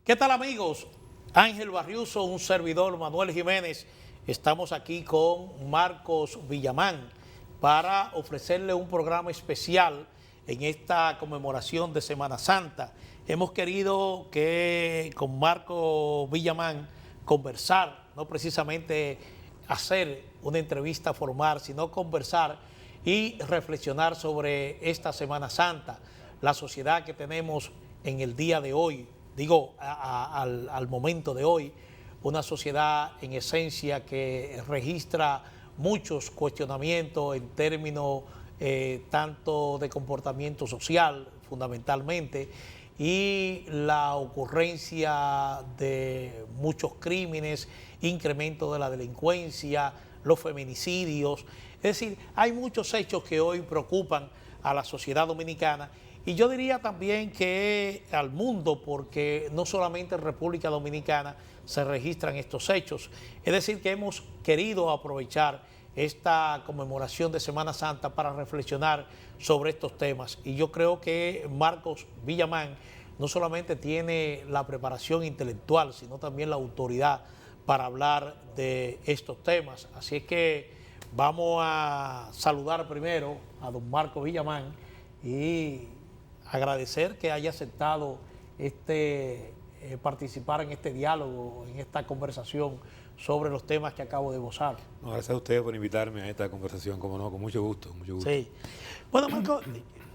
¿Qué tal, amigos? Ángel Barriuso, un servidor, Manuel Jiménez. Estamos aquí con Marcos Villamán para ofrecerle un programa especial en esta conmemoración de Semana Santa. Hemos querido que con Marcos Villamán conversar, no precisamente hacer una entrevista formal, sino conversar y reflexionar sobre esta Semana Santa, la sociedad que tenemos en el día de hoy, al momento de hoy, una sociedad en esencia que registra muchos cuestionamientos en términos tanto de comportamiento social, fundamentalmente, y la ocurrencia de muchos crímenes, incremento de la delincuencia, los feminicidios. Es decir, hay muchos hechos que hoy preocupan a la sociedad dominicana y yo diría también que al mundo, porque no solamente en República Dominicana se registran estos hechos. Es decir, que hemos querido aprovechar esta conmemoración de Semana Santa para reflexionar sobre estos temas. Y yo creo que Marcos Villamán no solamente tiene la preparación intelectual, sino también la autoridad para hablar de estos temas. Así es que vamos a saludar primero a don Marcos Villamán y agradecer que haya aceptado participar en este diálogo, en esta conversación sobre los temas que acabo de esbozar. No, gracias a ustedes por invitarme a esta conversación, como no, con mucho gusto, mucho gusto. Sí. Bueno, Marco,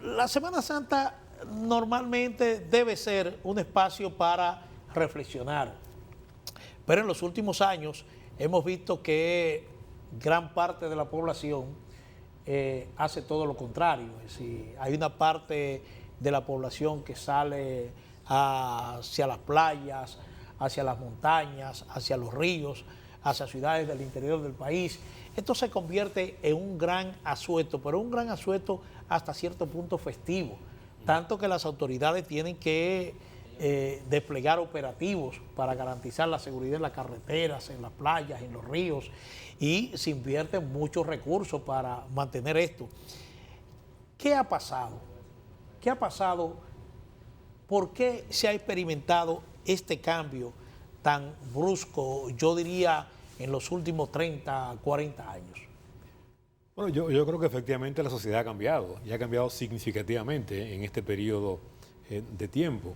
la Semana Santa normalmente debe ser un espacio para reflexionar, pero en los últimos años hemos visto que gran parte de la población hace todo lo contrario. Es decir, hay una parte de la población que sale hacia las playas, hacia las montañas, hacia los ríos, hacia ciudades del interior del país. Esto se convierte en un gran asueto, pero un gran asueto hasta cierto punto festivo, tanto que las autoridades tienen que desplegar operativos para garantizar la seguridad en las carreteras, en las playas, en los ríos, y se invierten muchos recursos para mantener esto. ¿Qué ha pasado? ¿Qué ha pasado? ¿Por qué se ha experimentado este cambio tan brusco, yo diría, en los últimos 30, 40 años? Bueno, yo creo que efectivamente la sociedad ha cambiado, y ha cambiado significativamente en este periodo de tiempo.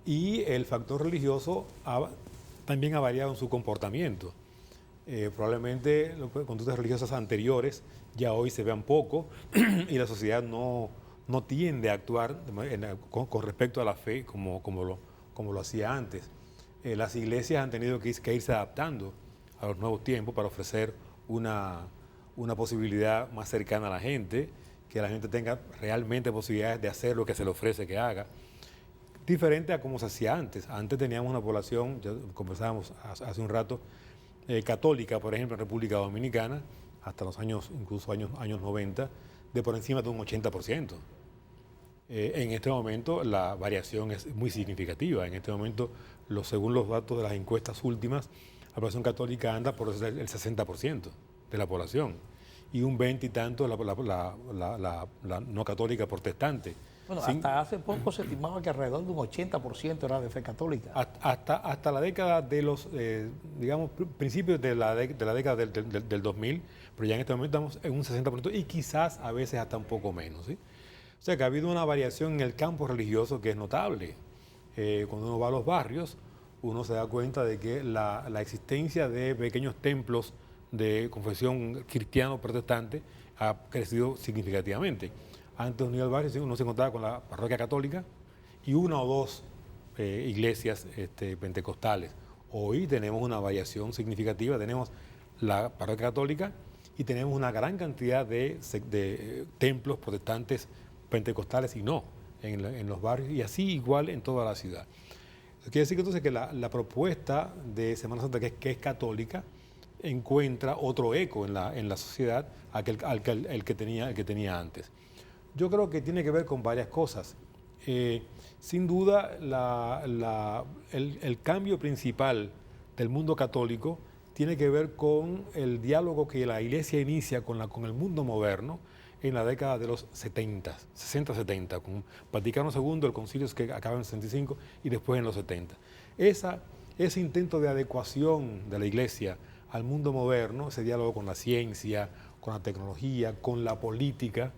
Y el factor religioso también ha variado en su comportamiento. Probablemente las conductas religiosas anteriores ya hoy se vean poco y la sociedad no tiende a actuar con respecto a la fe como lo hacía antes. Las iglesias han tenido que irse adaptando a los nuevos tiempos para ofrecer una posibilidad más cercana a la gente, que la gente tenga realmente posibilidades de hacer lo que se le ofrece que haga, diferente a como se hacía antes. Antes teníamos una población, ya conversábamos hace un rato, católica, por ejemplo, en República Dominicana, hasta los años 90, de por encima de un 80%. En este momento la variación es muy significativa. En este momento, según los datos de las encuestas últimas, la población católica anda por el 60% de la población y un 20 y tanto la no católica protestante. Bueno, hasta hace poco se estimaba que alrededor de un 80% era de fe católica. Hasta la década de los, digamos, principios de la década del 2000, pero ya en este momento estamos en un 60% y quizás a veces hasta un poco menos, ¿sí? O sea que ha habido una variación en el campo religioso que es notable. Cuando uno va a los barrios, uno se da cuenta de que la existencia de pequeños templos de confesión cristiano-protestante ha crecido significativamente. Antes de unir al barrio, uno se encontraba con la parroquia católica y una o dos iglesias pentecostales. Hoy tenemos una variación significativa, tenemos la parroquia católica y tenemos una gran cantidad de templos protestantes pentecostales y no en los barrios, y así igual en toda la ciudad. Eso quiere decir que entonces que la propuesta de Semana Santa, que es católica, encuentra otro eco en la sociedad el que tenía antes. Yo creo que tiene que ver con varias cosas. Sin duda, el cambio principal del mundo católico tiene que ver con el diálogo que la Iglesia inicia con el mundo moderno, en la década de los 70, 60-70, con Vaticano II, el concilio que acaba en 65 y después en los 70. Ese intento de adecuación de la Iglesia al mundo moderno, ese diálogo con la ciencia, con la tecnología, con la política,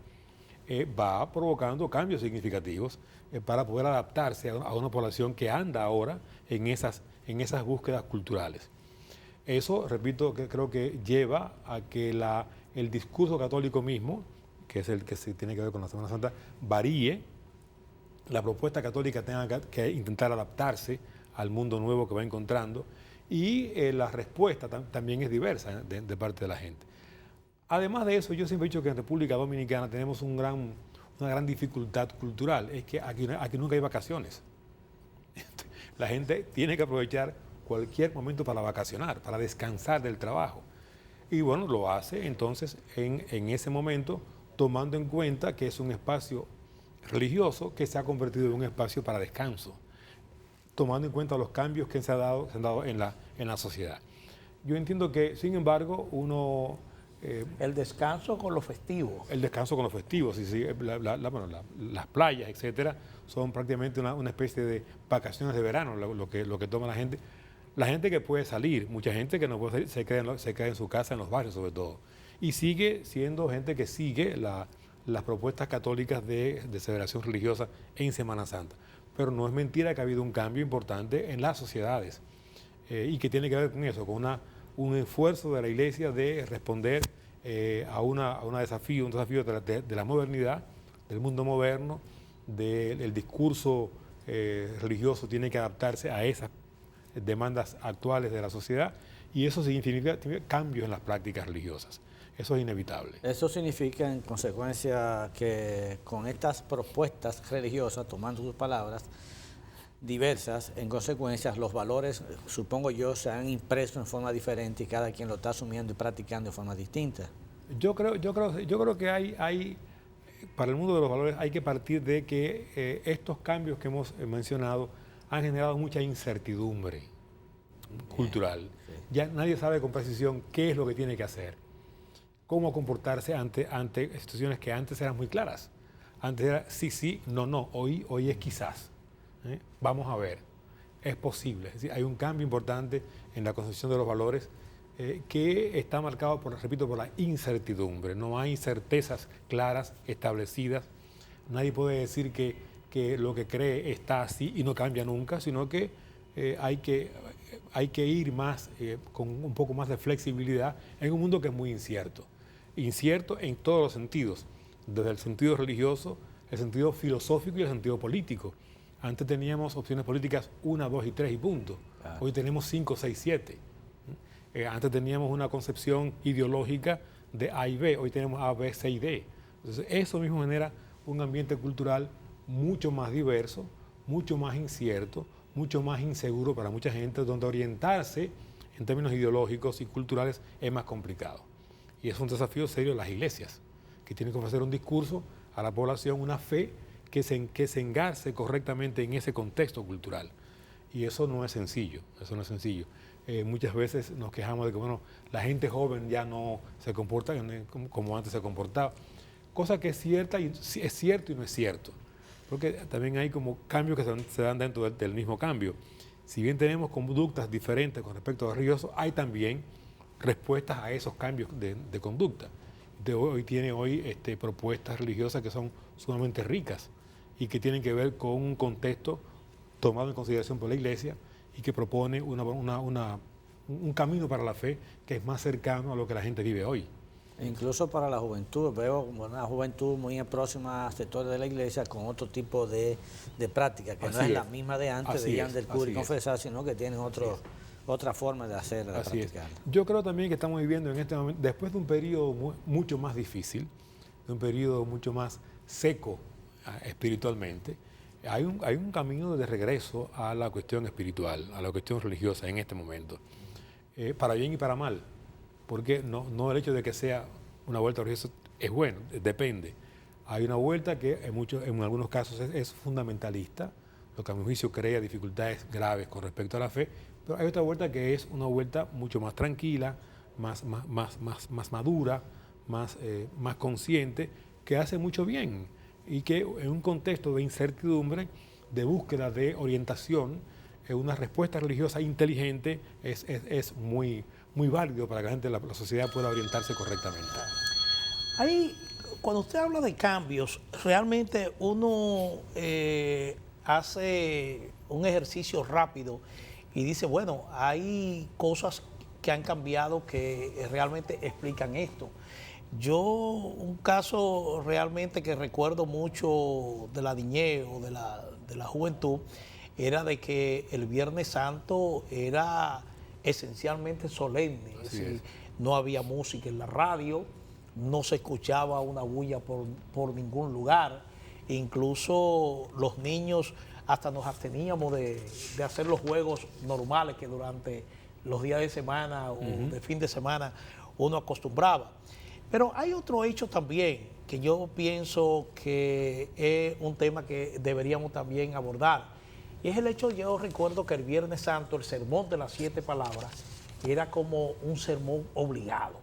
va provocando cambios significativos para poder adaptarse a una población que anda ahora en esas búsquedas culturales. Eso, repito, que creo que lleva a que el discurso católico mismo, que es el que se tiene que ver con la Semana Santa, varíe, la propuesta católica tenga que intentar adaptarse al mundo nuevo que va encontrando y la respuesta también es diversa de parte de la gente. Además de eso, yo siempre he dicho que en República Dominicana tenemos una gran dificultad cultural, es que aquí nunca hay vacaciones. La gente tiene que aprovechar cualquier momento para vacacionar, para descansar del trabajo. Y bueno, lo hace entonces en ese momento, tomando en cuenta que es un espacio religioso que se ha convertido en un espacio para descanso, tomando en cuenta los cambios que se han dado en la sociedad. Yo entiendo que, sin embargo, el descanso con los festivos. El descanso con los festivos, sí, las playas, etcétera, son prácticamente una especie de vacaciones de verano, lo que toma la gente. La gente que puede salir, mucha gente que no puede salir, se queda en su casa, en los barrios sobre todo. Y sigue siendo gente que sigue las propuestas católicas de celebración religiosa en Semana Santa. Pero no es mentira que ha habido un cambio importante en las sociedades y que tiene que ver con eso, con un esfuerzo de la Iglesia de responder a un desafío de la modernidad, del mundo moderno, del discurso religioso tiene que adaptarse a esas demandas actuales de la sociedad y eso significa cambios en las prácticas religiosas. Eso es inevitable. Eso significa, en consecuencia, que con estas propuestas religiosas, tomando sus palabras, diversas, en consecuencia, los valores, supongo yo, se han impreso en forma diferente y cada quien lo está asumiendo y practicando de forma distinta. Yo creo que hay para el mundo de los valores hay que partir de que estos cambios que hemos mencionado han generado mucha incertidumbre cultural. Sí. Ya nadie sabe con precisión qué es lo que tiene que hacer, cómo comportarse ante situaciones que antes eran muy claras. Antes era sí, no, hoy es quizás. Vamos a ver, es posible. Es decir, hay un cambio importante en la concepción de los valores que está marcado, por la incertidumbre. No hay certezas claras, establecidas. Nadie puede decir que lo que cree está así y no cambia nunca, sino que hay que ir más, con un poco más de flexibilidad en un mundo que es muy incierto. Incierto en todos los sentidos, desde el sentido religioso, el sentido filosófico y el sentido político. Antes teníamos opciones políticas 1, 2 y 3 y punto. Hoy tenemos 5, 6, 7. Antes teníamos una concepción ideológica de A y B, hoy tenemos A, B, C y D. Entonces eso mismo genera un ambiente cultural mucho más diverso, mucho más incierto, mucho más inseguro para mucha gente, donde orientarse en términos ideológicos y culturales es más complicado. Y es un desafío serio de las iglesias, que tienen que ofrecer un discurso a la población, una fe que se engarce correctamente en ese contexto cultural. Y eso no es sencillo, muchas veces nos quejamos de que la gente joven ya no se comporta como antes se comportaba, cosa que es cierto y no es cierto, porque también hay como cambios que se dan dentro del mismo cambio. Si bien tenemos conductas diferentes con respecto a los religiosos, hay también respuestas a esos cambios de conducta. Hoy tiene propuestas religiosas que son sumamente ricas y que tienen que ver con un contexto tomado en consideración por la Iglesia y que propone un camino para la fe que es más cercano a lo que la gente vive hoy. Incluso para la juventud, veo una juventud muy próxima a sectores de la Iglesia con otro tipo de práctica, que no es la misma de antes, veían del cura y confesar, sino que tienen otra forma de hacer, de practicar. Yo creo también que estamos viviendo en este momento, después de un periodo mucho más difícil, de un periodo mucho más seco espiritualmente, hay un camino de regreso a la cuestión espiritual, a la cuestión religiosa en este momento, para bien y para mal, porque no el hecho de que sea una vuelta religiosa es bueno, depende. Hay una vuelta que en algunos casos es fundamentalista, lo que a mi juicio crea dificultades graves con respecto a la fe, pero hay otra vuelta que es una vuelta mucho más tranquila, más madura, más consciente, que hace mucho bien y que en un contexto de incertidumbre, de búsqueda de orientación, una respuesta religiosa inteligente es muy, muy válido para que la gente, la sociedad pueda orientarse correctamente. Ahí, cuando usted habla de cambios, realmente uno hace un ejercicio rápido y dice, bueno, hay cosas que han cambiado que realmente explican esto. Yo, un caso realmente que recuerdo mucho de la niñez o de la juventud, era de que el Viernes Santo era esencialmente solemne, es decir, no había música en la radio, no se escuchaba una bulla por ningún lugar, incluso los niños hasta nos absteníamos de hacer los juegos normales que durante los días de semana o de fin de semana uno acostumbraba. Pero hay otro hecho también que yo pienso que es un tema que deberíamos también abordar. Y es el hecho, yo recuerdo que el Viernes Santo, el sermón de las 7 palabras, era como un sermón obligado.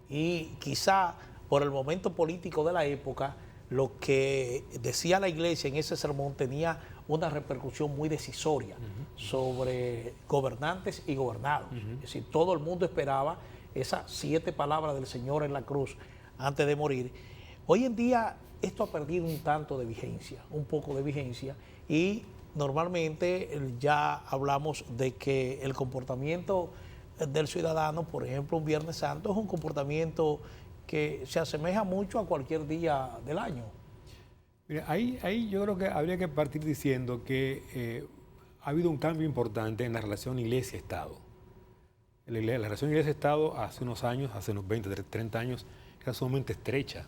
Y quizá por el momento político de la época, lo que decía la iglesia en ese sermón tenía una repercusión muy decisoria sobre gobernantes y gobernados. Es decir, todo el mundo esperaba esas 7 palabras del Señor en la cruz antes de morir. Hoy en día esto ha perdido un tanto de vigencia, un poco de vigencia, y normalmente ya hablamos de que el comportamiento del ciudadano, por ejemplo, un Viernes Santo, es un comportamiento que se asemeja mucho a cualquier día del año. Mira, ahí yo creo que habría que partir diciendo que ha habido un cambio importante en la relación Iglesia-Estado. La relación Iglesia-Estado hace unos años, hace unos 20, 30 años, era sumamente estrecha.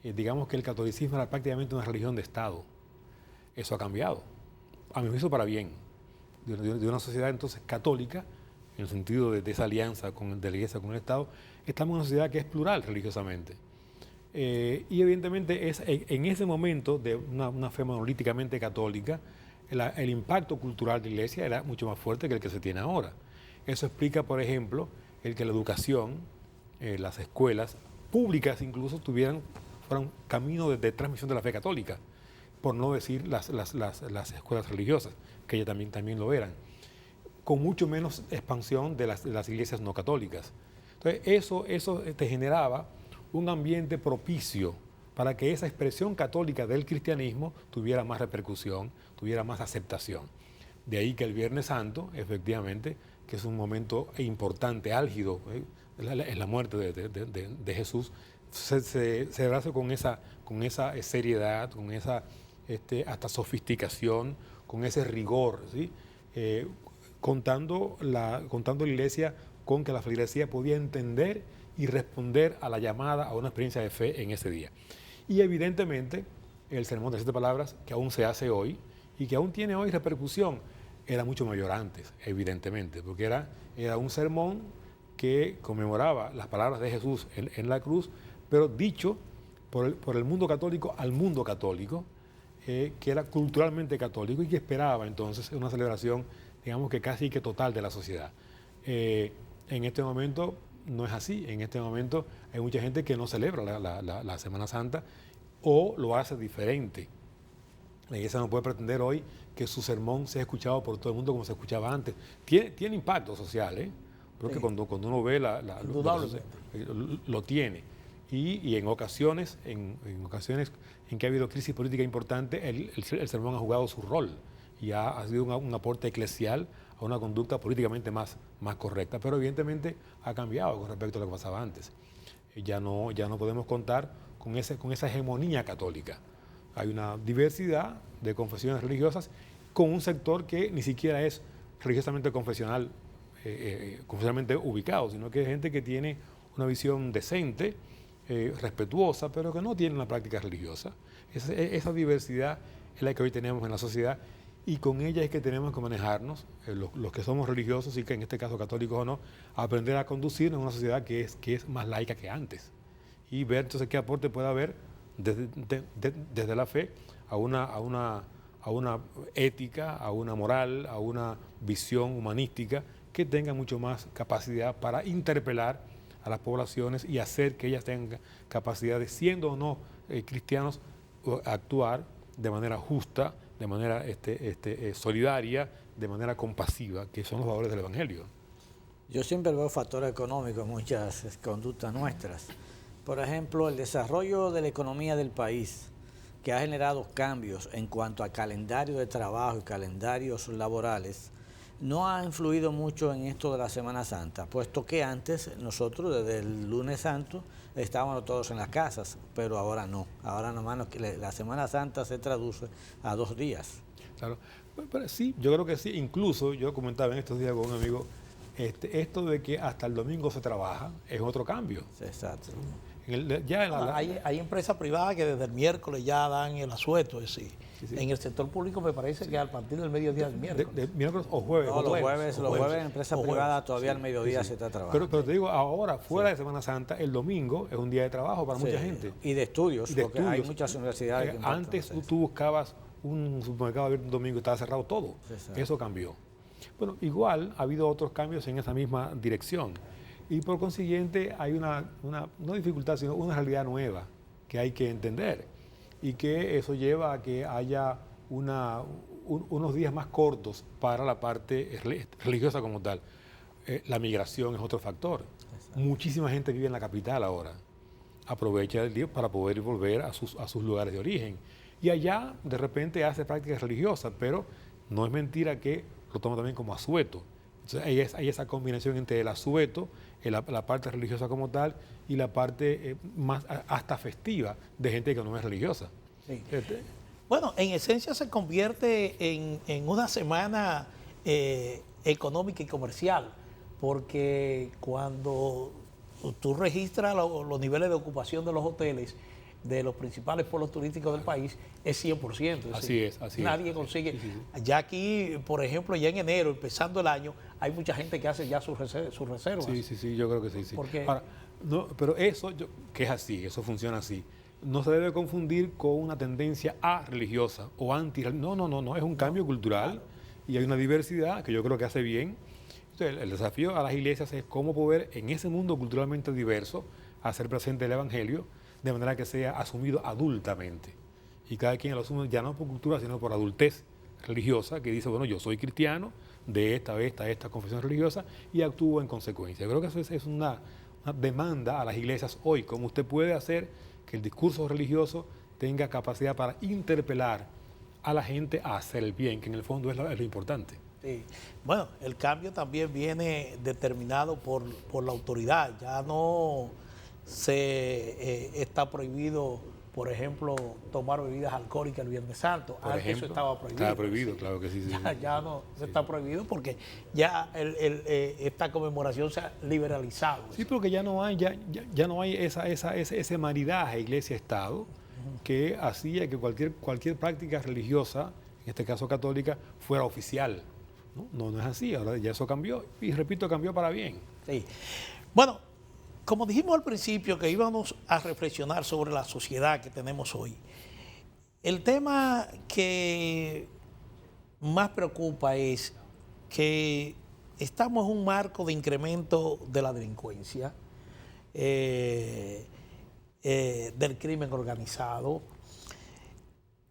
Digamos que el catolicismo era prácticamente una religión de Estado. Eso ha cambiado, a mi juicio para bien, de una sociedad entonces católica, en el sentido de esa alianza de la Iglesia con el Estado. Estamos en una sociedad que es plural religiosamente. Y evidentemente en ese momento de una fe monolíticamente católica, el impacto cultural de la Iglesia era mucho más fuerte que el que se tiene ahora. Eso explica, por ejemplo, el que la educación, las escuelas públicas incluso fueran camino de transmisión de la fe católica, por no decir las escuelas religiosas, que ellas también lo eran, con mucho menos expansión de las iglesias no católicas. Entonces, eso te generaba un ambiente propicio para que esa expresión católica del cristianismo tuviera más repercusión, tuviera más aceptación. De ahí que el Viernes Santo, efectivamente, que es un momento importante, álgido, es la muerte de Jesús, se celebrase con esa seriedad, con esa hasta sofisticación, con ese rigor, ¿sí? Contando la Iglesia con que la feligresía podía entender y responder a la llamada a una experiencia de fe en ese día. Y evidentemente el sermón de 7 palabras, que aún se hace hoy y que aún tiene hoy repercusión, era mucho mayor antes, evidentemente, porque era un sermón que conmemoraba las palabras de Jesús en la cruz, pero dicho por el mundo católico al mundo católico, que era culturalmente católico y que esperaba entonces una celebración, digamos que casi que total de la sociedad. En este momento no es así. En este momento hay mucha gente que no celebra la Semana Santa o lo hace diferente. La Iglesia no puede pretender hoy que su sermón sea escuchado por todo el mundo como se escuchaba antes. Tiene impacto social, porque sí, cuando uno ve lo tiene. Y en ocasiones en que ha habido crisis política importante, el sermón ha jugado su rol y ha sido un aporte eclesial a una conducta políticamente más correcta, pero evidentemente ha cambiado con respecto a lo que pasaba antes. Ya no podemos contar con esa hegemonía católica. Hay una diversidad de confesiones religiosas con un sector que ni siquiera es religiosamente confesionalmente ubicado, sino que es gente que tiene una visión decente, respetuosa, pero que no tiene una práctica religiosa. Esa diversidad es la que hoy tenemos en la sociedad y con ella es que tenemos que manejarnos, los que somos religiosos y que en este caso católicos o no, aprender a conducirnos en una sociedad que es más laica que antes y ver entonces qué aporte puede haber desde la fe a una ética, a una moral, a una visión humanística que tenga mucho más capacidad para interpelar a las poblaciones y hacer que ellas tengan capacidad de, siendo o no cristianos, actuar de manera justa, de manera solidaria, de manera compasiva, que son los valores del Evangelio. Yo siempre veo factores económicos en muchas conductas nuestras. Por ejemplo, el desarrollo de la economía del país, que ha generado cambios en cuanto a calendario de trabajo y calendarios laborales, no ha influido mucho en esto de la Semana Santa, puesto que antes nosotros desde el lunes santo estábamos todos en las casas, pero ahora no. Ahora nomás la Semana Santa se traduce a 2 días. Claro, pero sí, yo creo que sí. Incluso yo comentaba en estos días con un amigo, esto de que hasta el domingo se trabaja es otro cambio. Exacto. Hay empresas privadas que desde el miércoles ya dan el asueto, es decir, sí. En el sector público me parece que a partir del mediodía del miércoles. De miércoles o jueves. No, los jueves en empresas privadas todavía al mediodía se está trabajando. Pero te digo, ahora, fuera de Semana Santa, el domingo es un día de trabajo para mucha gente. Y de estudios, porque hay muchas universidades que antes tú buscabas un supermercado abierto un domingo y estaba cerrado todo. Eso cambió. Bueno, igual ha habido otros cambios en esa misma dirección. Y por consiguiente hay no dificultad, sino una realidad nueva que hay que entender. Y que eso lleva a que haya unos días más cortos para la parte religiosa como tal. La migración es otro factor. Exacto. Muchísima gente vive en la capital ahora. Aprovecha el día para poder volver a sus lugares de origen. Y allá de repente hace prácticas religiosas, pero no es mentira que lo toma también como asueto. Entonces hay esa combinación entre el asueto, la parte religiosa como tal, y la parte más hasta festiva de gente que no es religiosa. Sí. Bueno, en esencia se convierte en una semana económica y comercial, porque cuando tú registras los niveles de ocupación de los hoteles de los principales polos turísticos del país, es 100%. Así es. Nadie consigue. Sí. Ya aquí, por ejemplo, ya en enero, empezando el año, hay mucha gente que hace ya sus reservas. Sí, yo creo que sí. Porque, ahora, no, pero eso, que es así, eso funciona así, no se debe confundir con una tendencia religiosa o anti-religiosa. No, es un cambio cultural, claro. Y hay una diversidad que yo creo que hace bien. Entonces, el desafío a las iglesias es cómo poder, en ese mundo culturalmente diverso, hacer presente el Evangelio de manera que sea asumido adultamente. Y cada quien lo asume ya no por cultura, sino por adultez religiosa, que dice, bueno, yo soy cristiano de esta confesión religiosa y actúo en consecuencia. Yo creo que eso es una demanda a las iglesias hoy, cómo usted puede hacer que el discurso religioso tenga capacidad para interpelar a la gente a hacer el bien, que en el fondo es lo importante. Sí. Bueno, el cambio también viene determinado por la autoridad. Ya no se está prohibido, por ejemplo, tomar bebidas alcohólicas el Viernes Santo. Antes eso estaba prohibido. Estaba prohibido, claro que sí. Ya no está prohibido porque ya esta conmemoración se ha liberalizado. Sí, porque ya no hay ese maridaje iglesia-estado que hacía que cualquier práctica religiosa, en este caso católica, fuera oficial. No es así, ahora ya eso cambió y repito, cambió para bien. Sí. Bueno, como dijimos al principio que íbamos a reflexionar sobre la sociedad que tenemos hoy, el tema que más preocupa es que estamos en un marco de incremento de la delincuencia, del crimen organizado.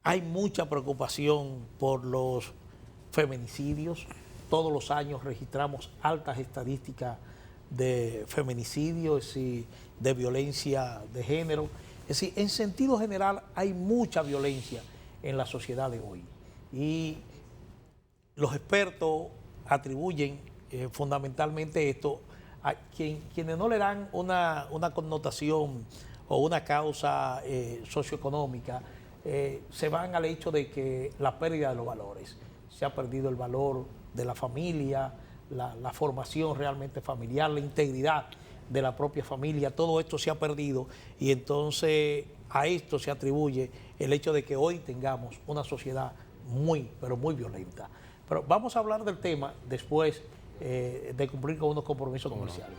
Hay mucha preocupación por los feminicidios. Todos los años registramos altas estadísticas de feminicidios y de violencia de género. Es decir, en sentido general hay mucha violencia en la sociedad de hoy. Y los expertos atribuyen fundamentalmente esto a quienes no le dan una connotación o una causa socioeconómica, se van al hecho de que la pérdida de los valores. Se ha perdido el valor de la familia, la formación realmente familiar, la integridad de la propia familia, todo esto se ha perdido y entonces a esto se atribuye el hecho de que hoy tengamos una sociedad muy, pero muy violenta. Pero vamos a hablar del tema después de cumplir con unos compromisos comerciales.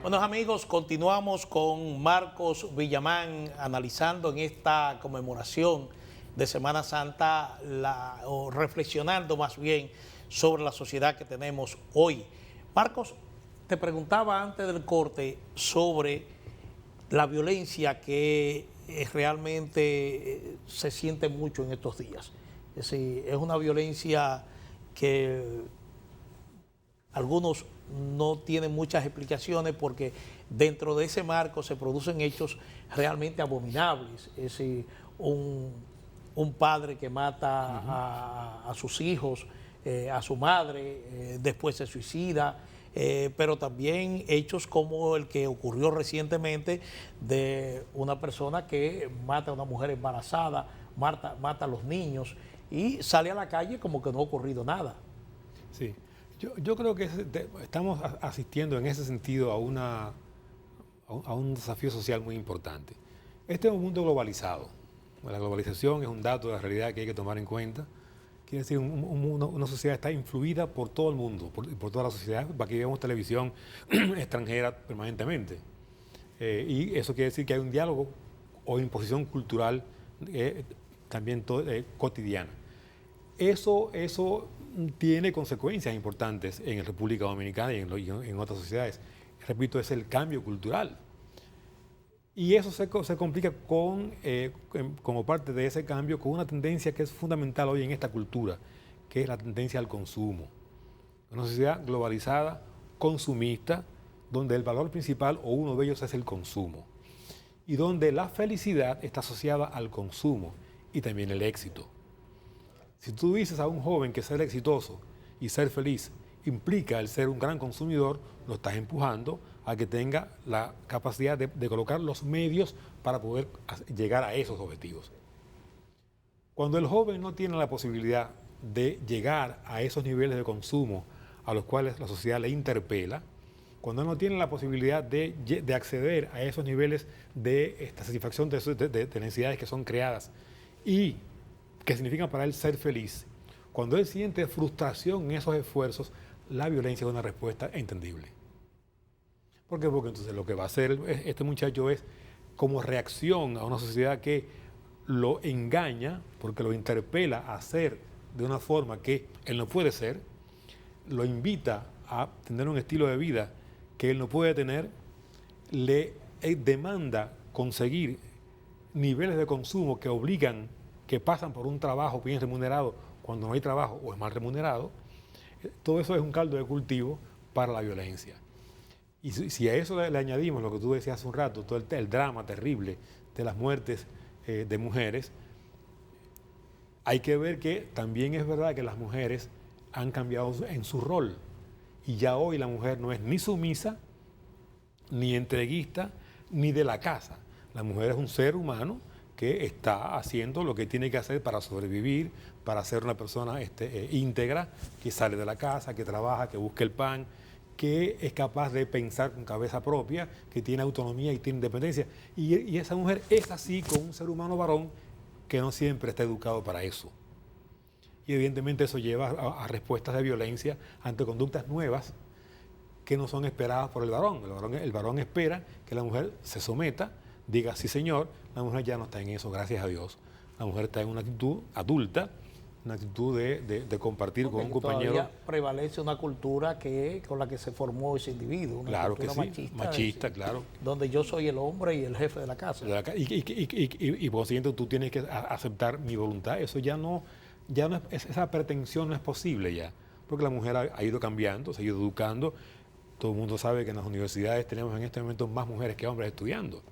Bueno, amigos, continuamos con Marcos Villamán analizando en esta conmemoración de Semana Santa o reflexionando más bien sobre la sociedad que tenemos hoy. Marcos, te preguntaba antes del corte sobre la violencia que realmente se siente mucho en estos días. Es decir, es una violencia que algunos no tienen muchas explicaciones porque dentro de ese marco se producen hechos realmente abominables. Es decir, un padre que mata a sus hijos, a su madre, después se suicida, pero también hechos como el que ocurrió recientemente de una persona que mata a una mujer embarazada, mata a los niños y sale a la calle como que no ha ocurrido nada. Sí, yo creo que estamos asistiendo en ese sentido a un desafío social muy importante. Este es un mundo globalizado. La globalización es un dato de la realidad que hay que tomar en cuenta. Quiere decir, una sociedad está influida por todo el mundo, por toda la sociedad. Aquí vemos televisión extranjera permanentemente. Y eso quiere decir que hay un diálogo o imposición cultural también cotidiana. Eso tiene consecuencias importantes en la República Dominicana y en otras sociedades. Repito, es el cambio cultural. Y eso se complica como parte de ese cambio con una tendencia que es fundamental hoy en esta cultura, que es la tendencia al consumo. Una sociedad globalizada, consumista, donde el valor principal o uno de ellos es el consumo. Y donde la felicidad está asociada al consumo y también el éxito. Si tú dices a un joven que ser exitoso y ser feliz implica el ser un gran consumidor, lo estás empujando a que tenga la capacidad de colocar los medios para poder llegar a esos objetivos. Cuando el joven no tiene la posibilidad de llegar a esos niveles de consumo a los cuales la sociedad le interpela, cuando no tiene la posibilidad de acceder a esos niveles de satisfacción de necesidades que son creadas y que significan para él ser feliz, cuando él siente frustración en esos esfuerzos, la violencia es una respuesta entendible. ¿Por qué? Porque entonces lo que va a hacer este muchacho es, como reacción a una sociedad que lo engaña, porque lo interpela a ser de una forma que él no puede ser, lo invita a tener un estilo de vida que él no puede tener, le demanda conseguir niveles de consumo que pasan por un trabajo bien remunerado cuando no hay trabajo o es mal remunerado. Todo eso es un caldo de cultivo para la violencia. Y si a eso le añadimos lo que tú decías hace un rato, todo el drama terrible de las muertes de mujeres, hay que ver que también es verdad que las mujeres han cambiado en su rol. Y ya hoy la mujer no es ni sumisa, ni entreguista, ni de la casa. La mujer es un ser humano que está haciendo lo que tiene que hacer para sobrevivir, para ser una persona íntegra, que sale de la casa, que trabaja, que busca el pan, que es capaz de pensar con cabeza propia, que tiene autonomía y tiene independencia. Y esa mujer es así con un ser humano varón que no siempre está educado para eso. Y evidentemente eso lleva a respuestas de violencia ante conductas nuevas que no son esperadas por el varón. El varón espera que la mujer se someta, diga sí señor. La mujer ya no está en eso, gracias a Dios. La mujer está en una actitud adulta, una actitud de compartir con un compañero. Todavía prevalece una cultura con la que se formó ese individuo, una claro que cultura sí, machista, claro. Donde yo soy el hombre y el jefe de la casa. Y por consiguiente tú tienes que aceptar mi voluntad. Eso ya no es, esa pretensión no es posible ya, porque la mujer ha ido cambiando, se ha ido educando. Todo el mundo sabe que en las universidades tenemos en este momento más mujeres que hombres estudiando.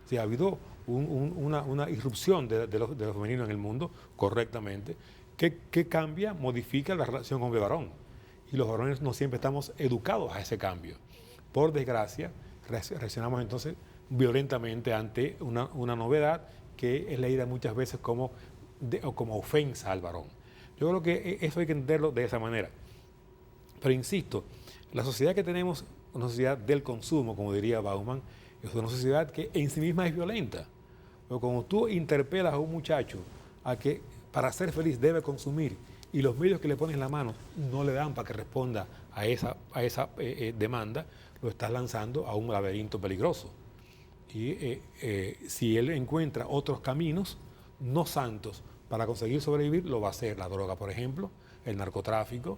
O sea, ha habido una irrupción de lo femenino en el mundo, correctamente, que cambia, modifica la relación hombre-varón. Y los varones no siempre estamos educados a ese cambio. Por desgracia, reaccionamos entonces violentamente ante una novedad que es leída muchas veces como ofensa al varón. Yo creo que eso hay que entenderlo de esa manera. Pero insisto, la sociedad que tenemos, una sociedad del consumo, como diría Bauman, es una sociedad que en sí misma es violenta. Pero como tú interpelas a un muchacho a que para ser feliz debe consumir y los medios que le pones en la mano no le dan para que responda a esa demanda, lo estás lanzando a un laberinto peligroso. Y si él encuentra otros caminos no santos para conseguir sobrevivir, lo va a hacer. La droga, por ejemplo, el narcotráfico,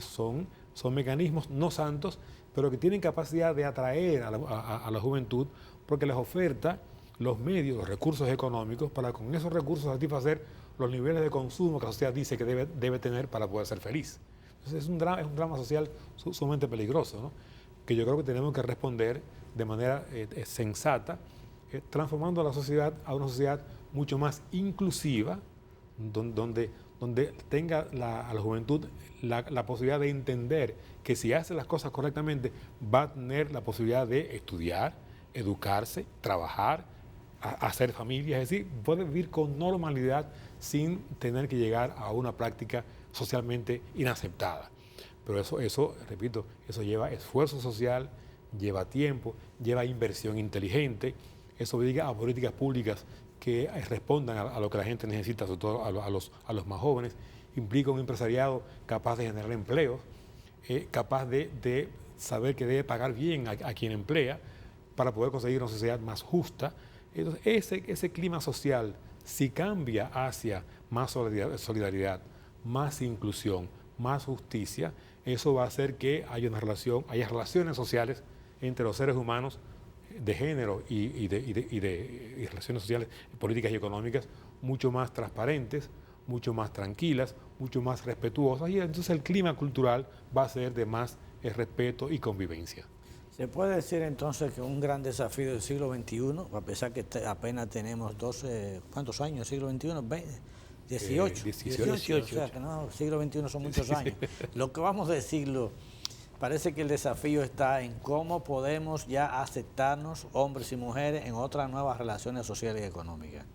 son mecanismos no santos, pero que tienen capacidad de atraer a la juventud, porque les oferta los medios, los recursos económicos, para con esos recursos satisfacer los niveles de consumo que la sociedad dice que debe tener para poder ser feliz. Entonces es un drama social sumamente peligroso, ¿no? Que yo creo que tenemos que responder de manera sensata, transformando a la sociedad a una sociedad mucho más inclusiva, donde tenga a la juventud la posibilidad de entender que si hace las cosas correctamente va a tener la posibilidad de estudiar, educarse, trabajar, hacer familia, es decir, puede vivir con normalidad sin tener que llegar a una práctica socialmente inaceptada. Pero eso, repito, eso lleva esfuerzo social, lleva tiempo, lleva inversión inteligente, eso obliga a políticas públicas que respondan a lo que la gente necesita, sobre todo a los más jóvenes, implica un empresariado capaz de generar empleos, capaz de saber que debe pagar bien a quien emplea para poder conseguir una sociedad más justa. Entonces, ese clima social, si cambia hacia más solidaridad, más inclusión, más justicia, eso va a hacer que haya relaciones sociales entre los seres humanos de género y relaciones sociales, políticas y económicas mucho más transparentes, mucho más tranquilas, mucho más respetuosas, y entonces el clima cultural va a ser de más respeto y convivencia. ¿Se puede decir entonces que un gran desafío del siglo XXI, a pesar que apenas tenemos 12, ¿cuántos años? ¿Siglo XXI? 18. 18. O sea, que no, el siglo XXI son muchos años. Lo que vamos a decirlo, parece que el desafío está en cómo podemos ya aceptarnos, hombres y mujeres, en otras nuevas relaciones sociales y económicas.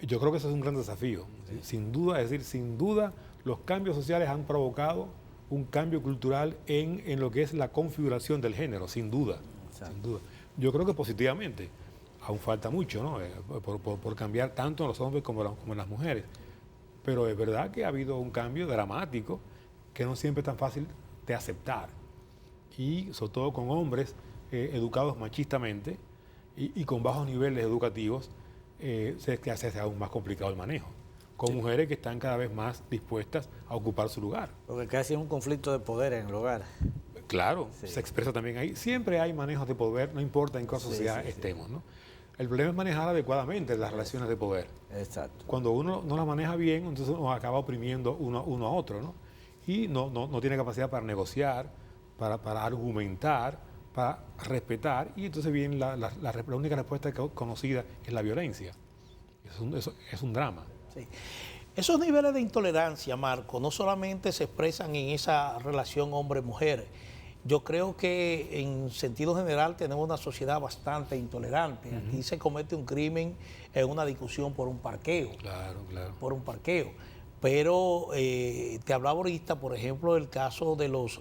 Yo creo que ese es un gran desafío, ¿sí? Sin duda, es decir, sin duda los cambios sociales han provocado un cambio cultural en lo que es la configuración del género, sin duda, sin duda. Yo creo que positivamente, aún falta mucho, ¿no? Por cambiar tanto en los hombres como en las mujeres, pero es verdad que ha habido un cambio dramático que no siempre es tan fácil de aceptar, y sobre todo con hombres educados machistamente y con bajos niveles educativos, se hace aún más complicado el manejo, con mujeres que están cada vez más dispuestas a ocupar su lugar. Porque casi es un conflicto de poder en el hogar. Claro, se expresa también ahí. Siempre hay manejos de poder, no importa en qué sociedad estemos, ¿no? El problema es manejar adecuadamente las relaciones de poder. Exacto. Cuando uno no las maneja bien, entonces uno acaba oprimiendo uno a otro, ¿no? Y no tiene capacidad para negociar, para argumentar, para respetar, y entonces viene la única respuesta conocida es la violencia. Es un drama. Sí. Esos niveles de intolerancia, Marco, no solamente se expresan en esa relación hombre-mujer. Yo creo que en sentido general tenemos una sociedad bastante intolerante. Aquí se comete un crimen en una discusión por un parqueo. Claro. Por un parqueo. Pero te hablaba ahorita, por ejemplo, del caso de los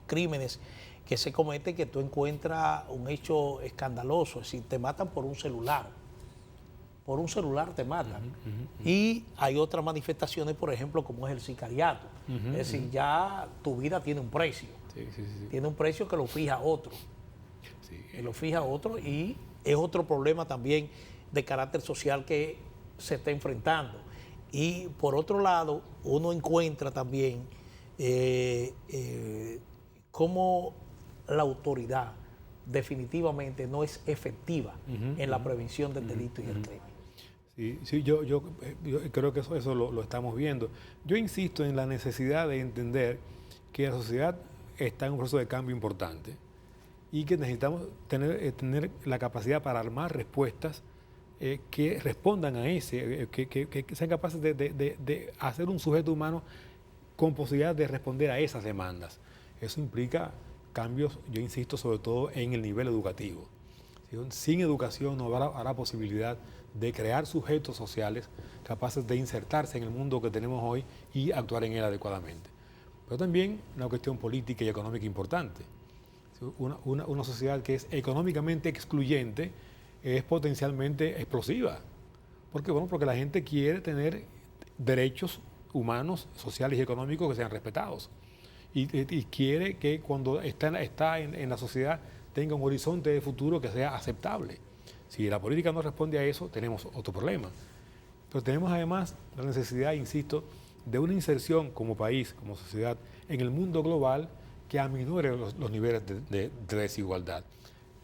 crímenes que se cometen, que tú encuentras un hecho escandaloso, es decir, te matan por un celular. Por un celular te matan. Y hay otras manifestaciones, por ejemplo, como es el sicariato. Es decir, ya tu vida tiene un precio. Sí. Tiene un precio que lo fija otro. Que lo fija otro, y es otro problema también de carácter social que se está enfrentando. Y por otro lado, uno encuentra también cómo la autoridad definitivamente no es efectiva en la prevención del delito y el crimen. Sí, yo creo que eso lo estamos viendo. Yo insisto en la necesidad de entender que la sociedad está en un proceso de cambio importante y que necesitamos tener la capacidad para armar respuestas que respondan a que sean capaces de hacer un sujeto humano con posibilidad de responder a esas demandas. Eso implica cambios, yo insisto, sobre todo en el nivel educativo. Sin educación no habrá posibilidad de crear sujetos sociales capaces de insertarse en el mundo que tenemos hoy y actuar en él adecuadamente. Pero también una cuestión política y económica importante. Una sociedad que es económicamente excluyente es potencialmente explosiva. ¿Por qué? Bueno, porque la gente quiere tener derechos humanos, sociales y económicos que sean respetados. Y quiere que cuando está en la sociedad tenga un horizonte de futuro que sea aceptable. Si la política no responde a eso, tenemos otro problema. Pero tenemos además la necesidad, insisto, de una inserción como país, como sociedad, en el mundo global que aminore los niveles de desigualdad.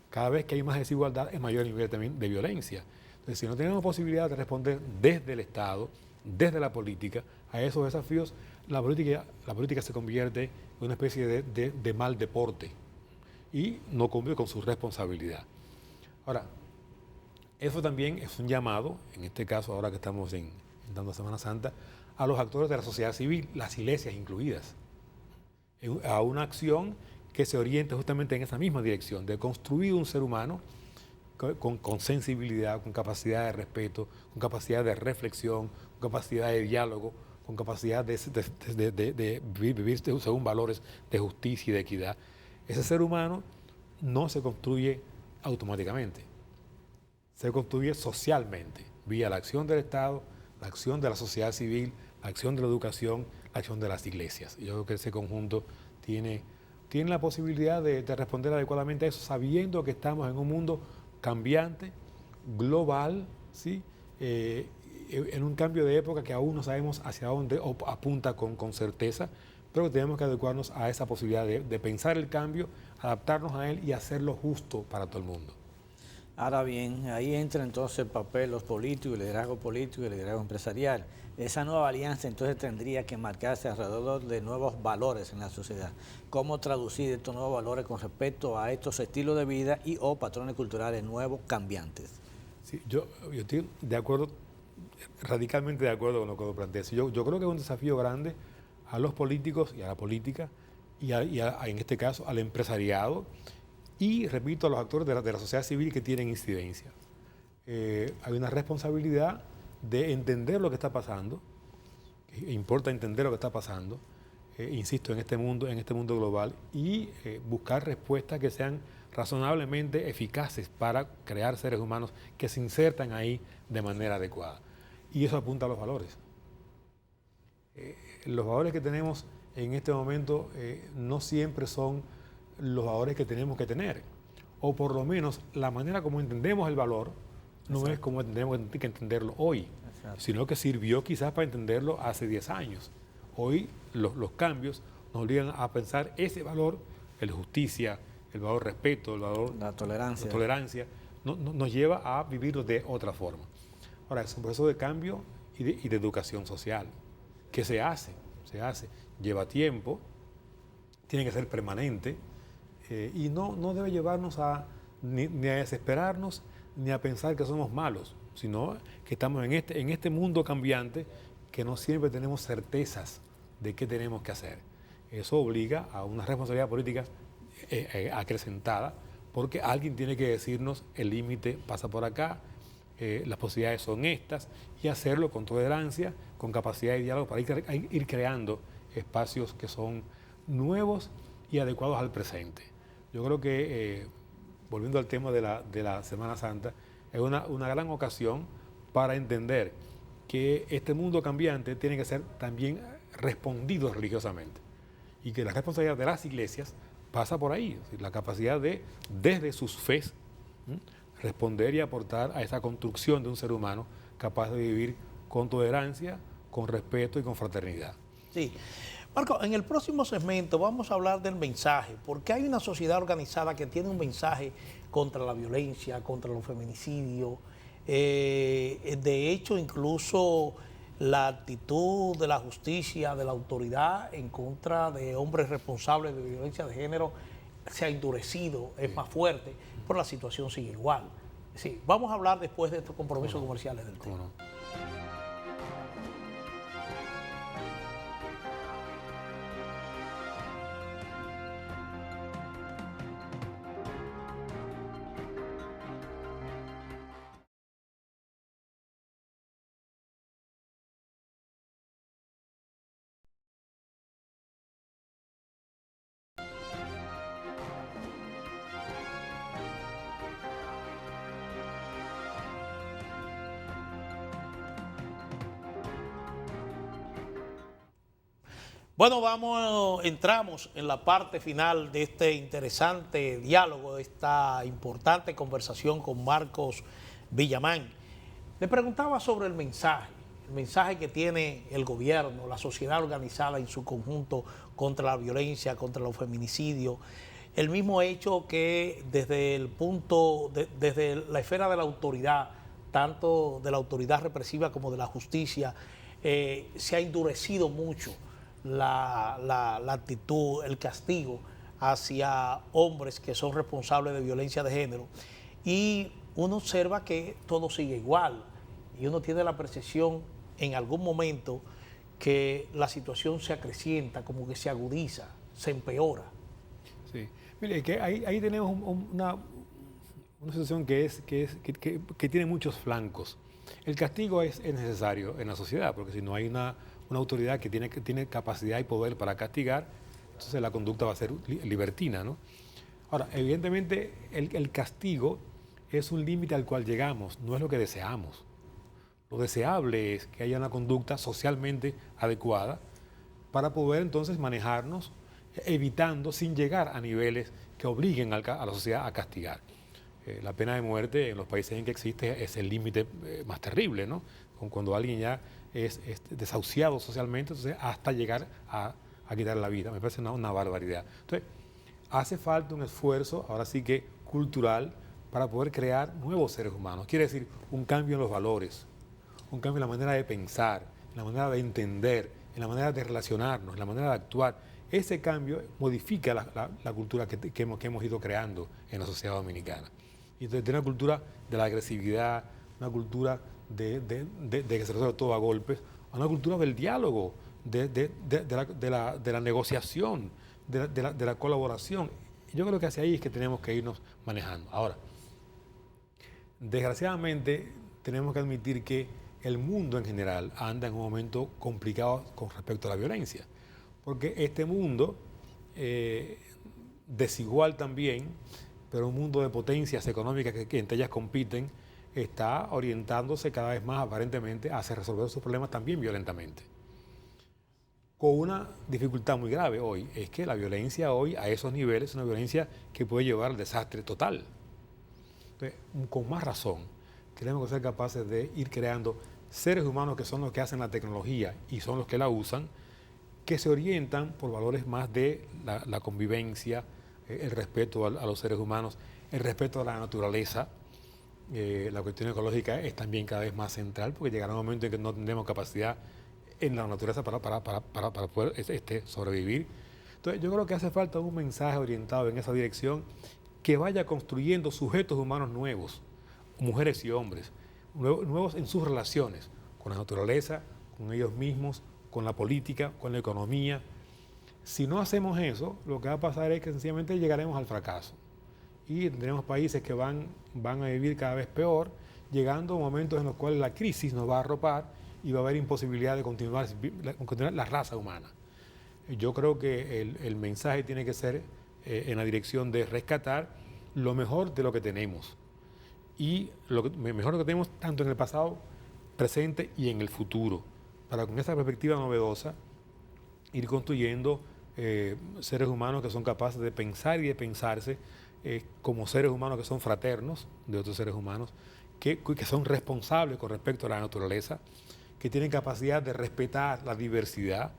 Cada vez que hay más desigualdad, es mayor el nivel también de violencia. Entonces, si no tenemos posibilidad de responder desde el Estado, desde la política, a esos desafíos, la política se convierte en una especie de mal deporte y no cumple con su responsabilidad. Ahora, eso también es un llamado, en este caso ahora que estamos entrando a Semana Santa, a los actores de la sociedad civil, las iglesias incluidas, a una acción que se oriente justamente en esa misma dirección, de construir un ser humano con sensibilidad, con capacidad de respeto, con capacidad de reflexión, con capacidad de diálogo, con capacidad de vivir según valores de justicia y de equidad. Ese ser humano no se construye automáticamente, se construye socialmente, vía la acción del Estado, la acción de la sociedad civil, la acción de la educación, la acción de las iglesias. Y yo creo que ese conjunto tiene la posibilidad de responder adecuadamente a eso, sabiendo que estamos en un mundo cambiante, global, ¿sí? En un cambio de época que aún no sabemos hacia dónde apunta con certeza, pero tenemos que adecuarnos a esa posibilidad de pensar el cambio, adaptarnos a él y hacerlo justo para todo el mundo. Ahora bien, ahí entra entonces el papel los políticos, el liderazgo empresarial. Esa nueva alianza entonces tendría que marcarse alrededor de nuevos valores en la sociedad. ¿Cómo traducir estos nuevos valores con respecto a estos estilos de vida y o patrones culturales nuevos cambiantes? Sí, yo estoy de acuerdo, radicalmente de acuerdo con lo que planteas. Yo creo que es un desafío grande a los políticos y a la política y en este caso al empresariado y, repito, a los actores de la sociedad civil que tienen incidencia. Hay una responsabilidad de entender lo que está pasando, importa entender lo que está pasando, insisto, en este mundo global y buscar respuestas que sean razonablemente eficaces para crear seres humanos que se insertan ahí de manera adecuada. Y eso apunta a los valores. Los valores que tenemos en este momento no siempre son los valores que tenemos que tener, o por lo menos la manera como entendemos el valor no Exacto. Es como tenemos que entenderlo hoy, Exacto. Sino que sirvió quizás para entenderlo hace 10 años. Hoy los cambios nos obligan a pensar ese valor, el de justicia, el valor respeto, el valor la tolerancia, nos lleva a vivirlo de otra forma. Ahora, es un proceso de cambio y de educación social, que se hace, lleva tiempo, tiene que ser permanente, y no debe llevarnos ni a desesperarnos ni a pensar que somos malos, sino que estamos en este mundo cambiante que no siempre tenemos certezas de qué tenemos que hacer. Eso obliga a una responsabilidad política acrecentada, porque alguien tiene que decirnos el límite pasa por acá, las posibilidades son estas, y hacerlo con tolerancia, con capacidad de diálogo para ir creando espacios que son nuevos y adecuados al presente. Yo creo que, volviendo al tema de la Semana Santa, es una gran ocasión para entender que este mundo cambiante tiene que ser también respondido religiosamente y que la responsabilidad de las iglesias pasa por ahí, es decir, la capacidad de, desde sus fes, responder y aportar a esa construcción de un ser humano capaz de vivir con tolerancia, con respeto y con fraternidad. Sí. Marco, en el próximo segmento vamos a hablar del mensaje, porque hay una sociedad organizada que tiene un mensaje contra la violencia, contra los feminicidios. De hecho, incluso la actitud de la justicia, de la autoridad en contra de hombres responsables de violencia de género se ha endurecido, es más fuerte, pero la situación sigue igual. Sí, vamos a hablar después de estos compromisos comerciales del tema. Bueno, entramos en la parte final de este interesante diálogo, de esta importante conversación con Marcos Villamán. Le preguntaba sobre el mensaje que tiene el gobierno, la sociedad organizada en su conjunto contra la violencia, contra los feminicidios, el mismo hecho que desde la esfera de la autoridad, tanto de la autoridad represiva como de la justicia, se ha endurecido mucho la actitud, el castigo hacia hombres que son responsables de violencia de género. Y uno observa que todo sigue igual y uno tiene la percepción en algún momento que la situación se acrecienta, como que se agudiza, se empeora. Sí. Mire, que ahí tenemos una situación que tiene muchos flancos. El castigo es necesario en la sociedad, porque si no hay una autoridad que tiene capacidad y poder para castigar, entonces la conducta va a ser libertina, ¿no? Ahora, evidentemente, el castigo es un límite al cual llegamos, no es lo que deseamos. Lo deseable es que haya una conducta socialmente adecuada para poder entonces manejarnos, evitando sin llegar a niveles que obliguen a la sociedad a castigar. La pena de muerte en los países en que existe es el límite más terrible, ¿no? Cuando alguien ya es desahuciado socialmente, entonces hasta llegar a quitar la vida. Me parece una barbaridad. Entonces, hace falta un esfuerzo, ahora sí que cultural, para poder crear nuevos seres humanos. Quiere decir, un cambio en los valores, un cambio en la manera de pensar, en la manera de entender, en la manera de relacionarnos, en la manera de actuar. Ese cambio modifica la cultura que hemos ido creando en la sociedad dominicana. Y entonces, de una cultura de la agresividad, una cultura de que se resuelve todo a golpes, a una cultura del diálogo, de la negociación, de la colaboración. Yo creo que hacia ahí es que tenemos que irnos manejando. Ahora, desgraciadamente, tenemos que admitir que el mundo en general anda en un momento complicado con respecto a la violencia, porque este mundo, desigual también, pero un mundo de potencias económicas que entre ellas compiten, está orientándose cada vez más aparentemente hacia resolver sus problemas también violentamente. Con una dificultad muy grave hoy, es que la violencia hoy a esos niveles es una violencia que puede llevar al desastre total. Entonces, con más razón, tenemos que ser capaces de ir creando seres humanos que son los que hacen la tecnología y son los que la usan, que se orientan por valores más de la convivencia, el respeto a los seres humanos, el respeto a la naturaleza. La cuestión ecológica es también cada vez más central, porque llegará un momento en que no tendremos capacidad en la naturaleza para poder sobrevivir. Entonces, yo creo que hace falta un mensaje orientado en esa dirección que vaya construyendo sujetos humanos nuevos, mujeres y hombres, nuevos en sus relaciones con la naturaleza, con ellos mismos, con la política, con la economía. Si no hacemos eso, lo que va a pasar es que sencillamente llegaremos al fracaso y tendremos países que van a vivir cada vez peor, llegando a momentos en los cuales la crisis nos va a arropar y va a haber imposibilidad de continuar la raza humana. Yo creo que el mensaje tiene que ser en la dirección de rescatar lo mejor de lo que tenemos y lo mejor de lo que tenemos tanto en el pasado, presente y en el futuro, para con esa perspectiva novedosa ir construyendo seres humanos que son capaces de pensar y de pensarse como seres humanos que son fraternos de otros seres humanos, que son responsables con respecto a la naturaleza, que tienen capacidad de respetar la diversidad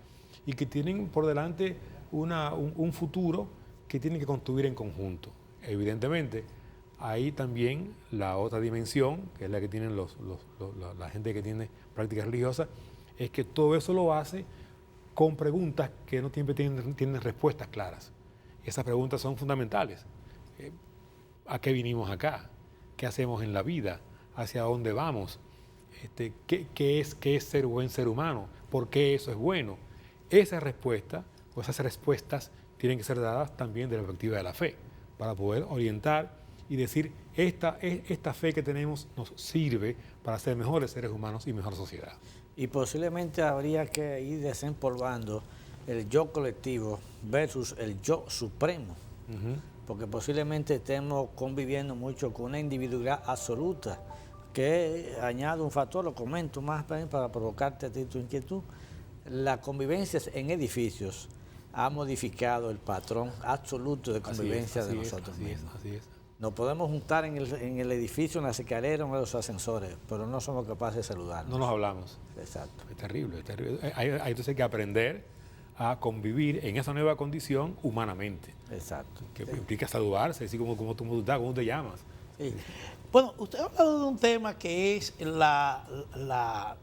y que tienen por delante un futuro que tienen que construir en conjunto. Evidentemente, hay también la otra dimensión, que es la que tienen la gente que tiene prácticas religiosas, es que todo eso lo hace con preguntas que no siempre tienen respuestas claras. Esas preguntas son fundamentales. ¿A qué vinimos acá? ¿Qué hacemos en la vida? ¿Hacia dónde vamos? ¿Qué es ser buen ser humano? ¿Por qué eso es bueno? Esa respuesta o esas respuestas tienen que ser dadas también de la perspectiva de la fe, para poder orientar y decir, esta fe que tenemos nos sirve para ser mejores seres humanos y mejor sociedad. Y posiblemente habría que ir desempolvando el yo colectivo versus el yo supremo, porque posiblemente estemos conviviendo mucho con una individualidad absoluta, que añado un factor, lo comento más para provocarte a ti tu inquietud, La convivencia en edificios ha modificado el patrón absoluto de convivencia de nosotros mismos. Así es. Nos podemos juntar en el edificio, en las escaleras, en los ascensores, pero no somos capaces de saludarnos. No nos hablamos. Exacto. Es terrible, es terrible. Entonces hay que aprender a convivir en esa nueva condición humanamente. Exacto. Que implica saludarse, así como tú estás, cómo te llamas. Sí. Bueno, usted ha hablado de un tema que es la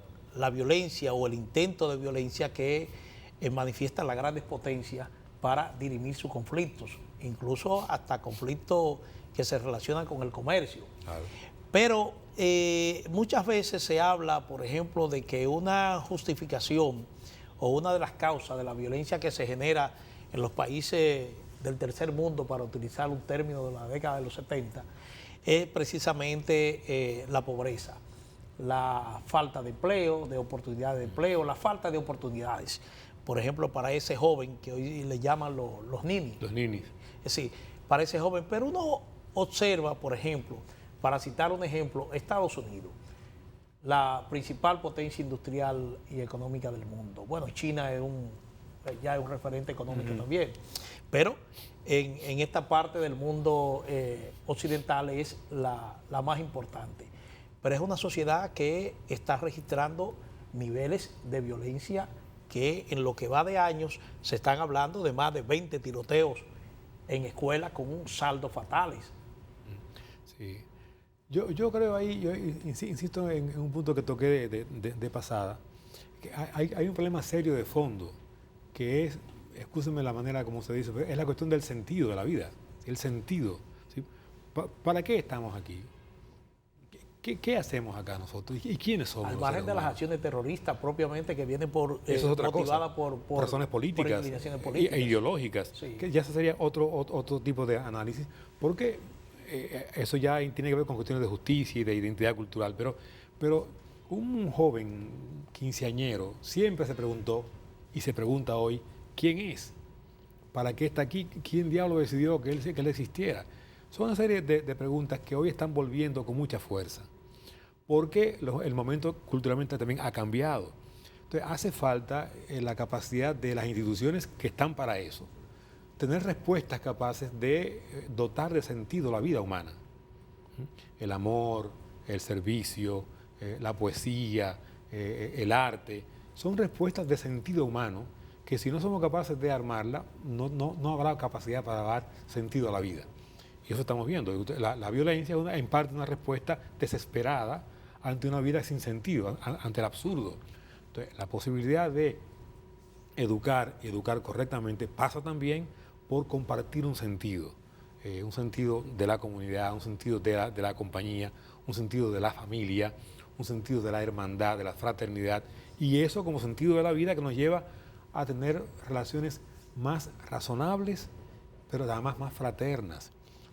violencia o el intento de violencia que manifiestan las grandes potencias para dirimir sus conflictos, incluso hasta conflictos que se relacionan con el comercio. Claro. Pero muchas veces se habla, por ejemplo, de que una justificación o una de las causas de la violencia que se genera en los países del tercer mundo, para utilizar un término de la década de los 70, es precisamente la pobreza, la falta de empleo, de oportunidades de empleo, la falta de oportunidades. Por ejemplo, para ese joven que hoy le llaman los ninis. Los ninis. Es decir, para ese joven. Pero uno observa, por ejemplo, para citar un ejemplo, Estados Unidos, la principal potencia industrial y económica del mundo. Bueno, China ya es un referente económico también, pero en esta parte del mundo occidental es la más importante. Pero es una sociedad que está registrando niveles de violencia que en lo que va de años se están hablando de más de 20 tiroteos en escuelas con un saldo fatales. Sí. Yo creo ahí, yo insisto en un punto que toqué de pasada, que hay un problema serio de fondo, que es, excúsenme la manera como se dice, es la cuestión del sentido de la vida, el sentido. ¿Sí? ¿Para qué estamos aquí? ¿Qué hacemos acá nosotros? ¿Y quiénes somos? Al margen de las acciones terroristas propiamente que vienen motivadas por razones políticas, por inclinaciones políticas e ideológicas, sí. Que ya sería otro tipo de análisis, porque eso ya tiene que ver con cuestiones de justicia y de identidad cultural, pero un joven quinceañero siempre se preguntó y se pregunta hoy, ¿quién es? ¿Para qué está aquí? ¿Quién diablo decidió que él existiera? Son una serie de preguntas que hoy están volviendo con mucha fuerza, porque el momento culturalmente también ha cambiado. Entonces hace falta la capacidad de las instituciones que están para eso, tener respuestas capaces de dotar de sentido la vida humana. El amor, el servicio, la poesía, el arte, son respuestas de sentido humano que si no somos capaces de armarla, no habrá capacidad para dar sentido a la vida. Y eso estamos viendo. La violencia es en parte una respuesta desesperada ante una vida sin sentido, ante el absurdo. Entonces, la posibilidad de educar correctamente pasa también por compartir un sentido de la comunidad, un sentido de la compañía, un sentido de la familia, un sentido de la hermandad, de la fraternidad, y eso como sentido de la vida que nos lleva a tener relaciones más razonables, pero además más fraternas,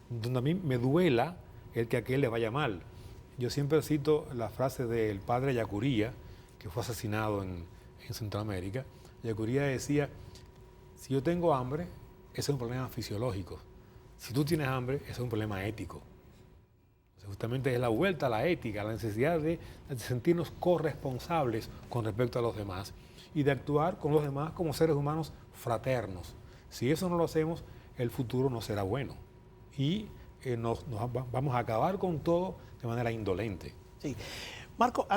donde a mí me duela el que a aquel le vaya mal. Yo siempre cito la frase del padre Yacuría, que fue asesinado en Centroamérica. Yacuría decía, si yo tengo hambre, ese es un problema fisiológico. Si tú tienes hambre, ese es un problema ético. Entonces, justamente es la vuelta a la ética, la necesidad de sentirnos corresponsables con respecto a los demás y de actuar con los demás como seres humanos fraternos. Si eso no lo hacemos, el futuro no será bueno. Y vamos a acabar con todo de manera indolente. Sí. Marco,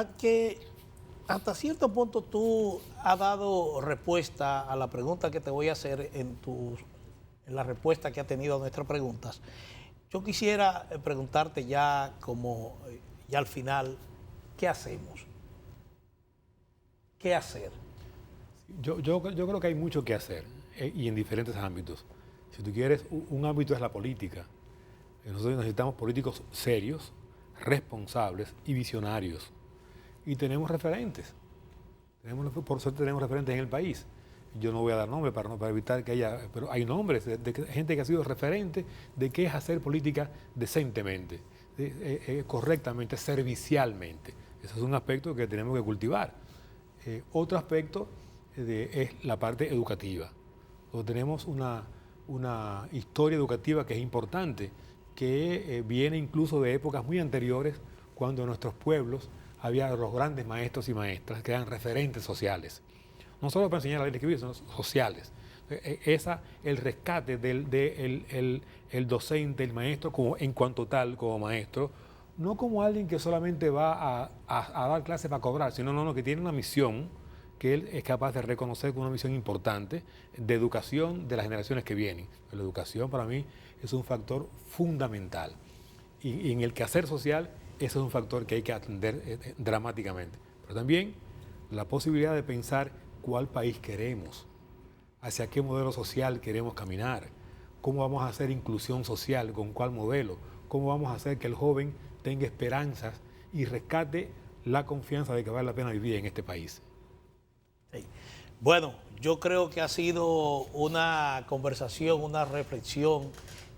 hasta cierto punto tú has dado respuesta a la pregunta que te voy a hacer en la respuesta que ha tenido a nuestras preguntas. Yo quisiera preguntarte ya al final, ¿qué hacemos? ¿Qué hacer? Yo creo que hay mucho que hacer y en diferentes ámbitos. Si tú quieres, un ámbito es la política. Nosotros necesitamos políticos serios, responsables y visionarios. Y tenemos referentes. Por suerte tenemos referentes en el país. Yo no voy a dar nombres para evitar que haya, pero hay nombres de gente que ha sido referente de qué es hacer política decentemente, correctamente, servicialmente. Ese es un aspecto que tenemos que cultivar. Otro aspecto es la parte educativa. Tenemos una historia educativa que es importante, que viene incluso de épocas muy anteriores, cuando en nuestros pueblos había los grandes maestros y maestras que eran referentes sociales. no solo para enseñar a leer y escribir, sino sociales. El rescate el docente, el maestro, como, en cuanto tal, como maestro, no como alguien que solamente va a dar clases para cobrar, sino no, que tiene una misión que él es capaz de reconocer como una misión importante de educación de las generaciones que vienen. La educación para mí es un factor fundamental y en el quehacer social ese es un factor que hay que atender dramáticamente. Pero también la posibilidad de pensar cuál país queremos, hacia qué modelo social queremos caminar, cómo vamos a hacer inclusión social, con cuál modelo, cómo vamos a hacer que el joven tenga esperanzas y rescate la confianza de que vale la pena vivir en este país. Sí. Bueno, yo creo que ha sido una conversación, una reflexión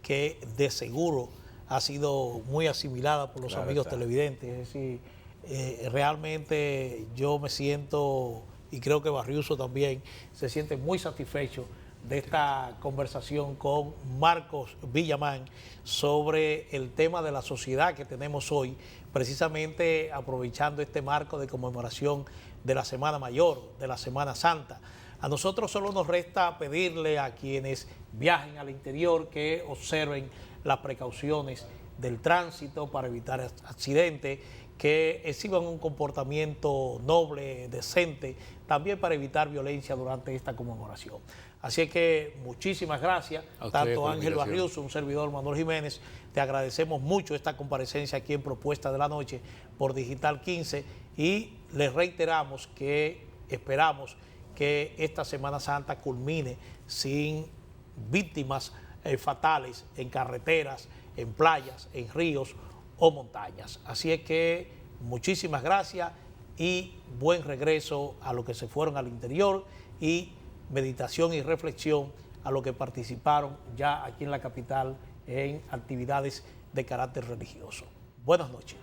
que de seguro ha sido muy asimilada por los amigos televidentes. Es decir, realmente yo me siento, y creo que Barriuso también, se siente muy satisfecho de esta conversación con Marcos Villamán sobre el tema de la sociedad que tenemos hoy, precisamente aprovechando este marco de conmemoración de la Semana Mayor, de la Semana Santa. A nosotros solo nos resta pedirle a quienes viajen al interior que observen las precauciones del tránsito para evitar accidentes, que exhiban un comportamiento noble, decente, también para evitar violencia durante esta conmemoración. Así que muchísimas gracias, tanto Ángel Barriuso, un servidor Manuel Jiménez, te agradecemos mucho esta comparecencia aquí en Propuesta de la Noche por Digital 15 y les reiteramos que esperamos que esta Semana Santa culmine sin víctimas fatales en carreteras, en playas, en ríos o montañas. Así es que muchísimas gracias y buen regreso a los que se fueron al interior y meditación y reflexión a los que participaron ya aquí en la capital en actividades de carácter religioso. Buenas noches.